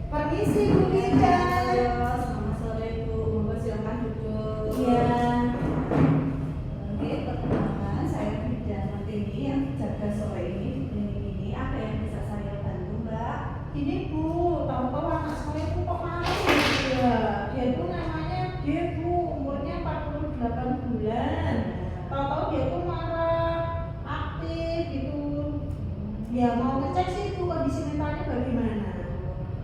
Permisi Bu Ida. Selamat sore Bu, monggo silakan duduk. Iya. Oke, perkenalkan saya Ida Martini yang jaga sore ini di klinik ini. Ada yang bisa saya bantu Mbak? Ini Bu, tahu-tahu anak saya itu kok malu ya. Dia itu namanya Bu, umurnya 48 bulan. Tahu-tahu dia itu marah, aktif gitu. Ya mau ngecek sih itu kondisi mentalnya bagaimana.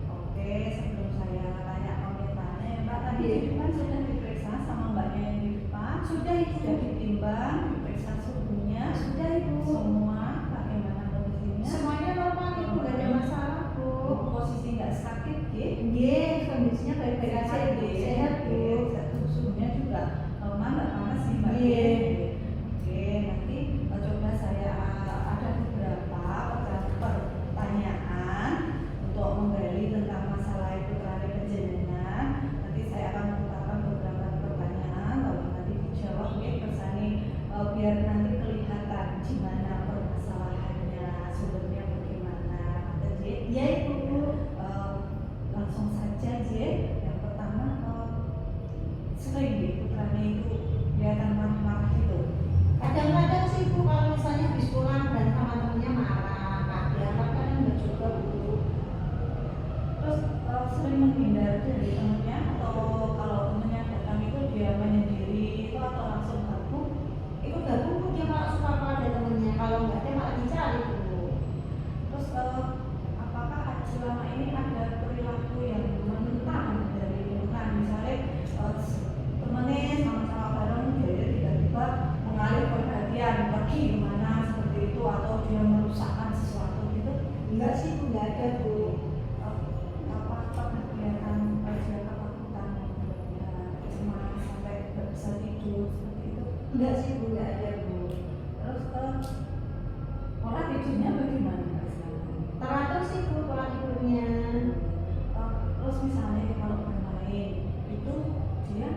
Oke, sebelum saya tanya komentarnya ya Mbak, tadi di depan sudah diperiksa sama Mbaknya yang di depan. Sudah ditimbang, diperiksa suhunya. Sudah Ibu. Semua bagaimana kondisinya? Semuanya normal Ibu, nggak ada masalah Bu. Posisi nggak sakit, Iya, kondisinya baik-baik aja Ibu. Sehat Bu. Suhunya juga normal, nggak panas sih Mbak. Iya. Oke, nanti coba saya ada beberapa pertanyaan untuk menggali tentang masalah itu terhadap penjenengan. Nanti saya akan memutarkan beberapa pertanyaan, lalu nanti dijawab ya bersani biar nanti kelihatan gimana permasalahannya, sumbernya bagaimana. Iya Ibu. Langsung saja J. Yang pertama sering deh putranya itu kelihatan marah-marah gitu. Kadang-kadang sih Bu, kalau misalnya habis pulang dan sama temennya marah, kadang nggak juga Bu. Terus sering menghindar dari temennya, atau kalau temennya datang itu dia menyendiri itu, atau langsung gabung? Itu gabung Bu, dia malah suka kalau ada temennya, kalau nggak ada malah dicari Bu. Terus apakah selama ini ada perilaku yang menentang dari lingkungan, misalnya temennya sama-sama bareng dia tiba-tiba mengalih perhatian pergi kemana seperti itu, atau dia merusakkan sesuatu gitu? Enggak sih Bu, nggak ada Bu. Apa pernah kelihatan dia ketakutan, cemas sampai nggak bisa tidur seperti itu? Enggak sih Bu, nggak ada Bu. Terus pola tidurnya bagaimana Mbak sekarang? Teratur sih Bu pola tidurnya. Terus misalnya kalau bermain itu dia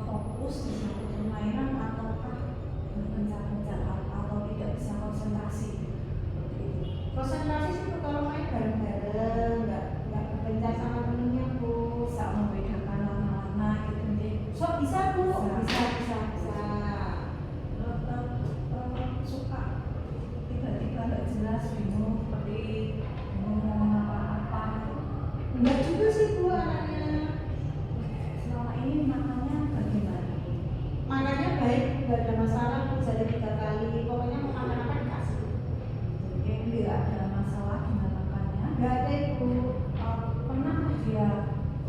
fokus di satu permainan, ataukah berpencar-pencar atau tidak bisa konsentrasi seperti itu? Konsentrasi sih Bu kalau main bareng-bareng, nggak berpencar sama temennya Bu. Bisa membedakan warna-warna gitu nih. So bisa Bu, Bisa. bisa. Terus suka tiba-tiba nggak jelas, bingung, seperti bingung ngomong apa-apa gitu. Enggak juga sih Bu anaknya. Selama ini makannya bagaimana? Makannya baik, nggak ada masalah Bu, sehari 3 kali. Pokoknya mau makan apa dikasih. Jadi tidak ada masalah dengan makannya. Nggak ada Ibu. Pernah dia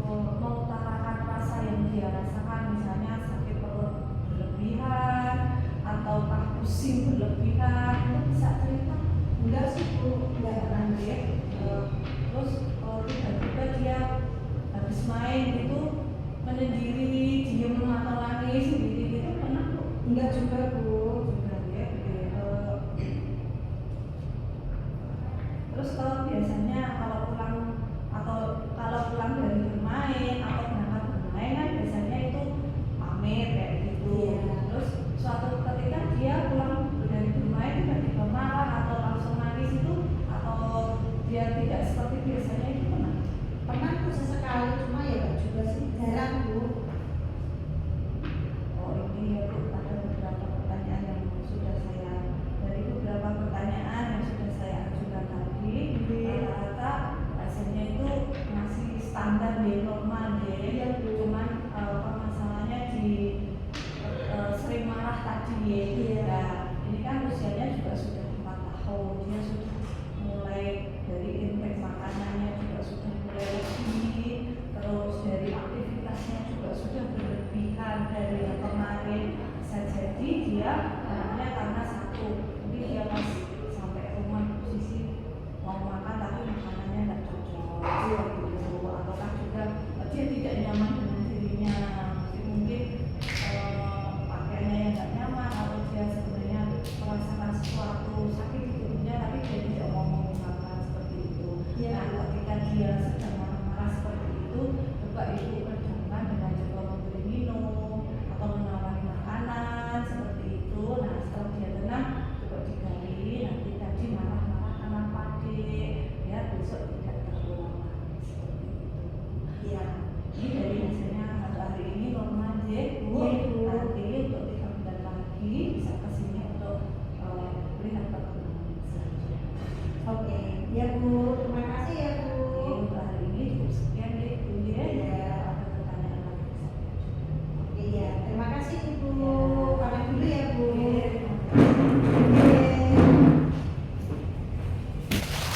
mengutarakan rasa yang dia rasakan, misalnya sakit perut berlebihan ataukah pusing berlebihan, itu bisa cerita? Enggak sih Bu, nggak pernah. Terus tiba-tiba dia habis main itu menyendiri, diem atau nangis sendiri gitu, pernah Bu? Enggak juga Bu. Juga ya. Terus biasanya kalau pulang dari bermain atau berangkat bermain kan biasanya itu pamit kayak gitu. Iya. Terus suatu ketika dia pulang dari bermain tiba-tiba marah atau langsung nangis itu, atau dia tidak seperti biasanya itu pernah? Pernah Bu sesekali, cuma ya nggak juga sih, jarang Bu. Oh ini ya Bu, ada beberapa pertanyaan yang sudah saya dari beberapa pertanyaan yang sudah saya ajukan tadi, rata-rata hasilnya itu masih standar deh, normal deh. Iya, Bu. Cuman permasalahannya di sering marah tadi ya. Iya. Nah, ini kan usianya juga sudah 4 tahun, dia sudah mulai dari intake makanannya juga sudah mulai lebih, terus dari aktivitasnya juga sudah berlebihan dari yang kemarin. Bisa jadi dia anaknya karena satu, mungkin dia masih sampai rumah posisi mau makan tapi makanannya nggak cocok gitu, ataukah juga dia tidak nyaman dengan dirinya, mungkin pakaiannya yang nggak nyaman, atau dia sebenarnya merasakan sesuatu sakit di tubuhnya tapi dia tidak mau mengungkapkan seperti itu. Iya. Nah, ketika dia sedang marah-marah seperti itu, coba ibu redamkan dengan coba memberi minum atau menawari makanan seperti itu. Nah, setelah dia tenang, coba digali nanti tadi marah-marah kenapa dek, ya besok tidak terulang lagi seperti itu. Bu, terima kasih ya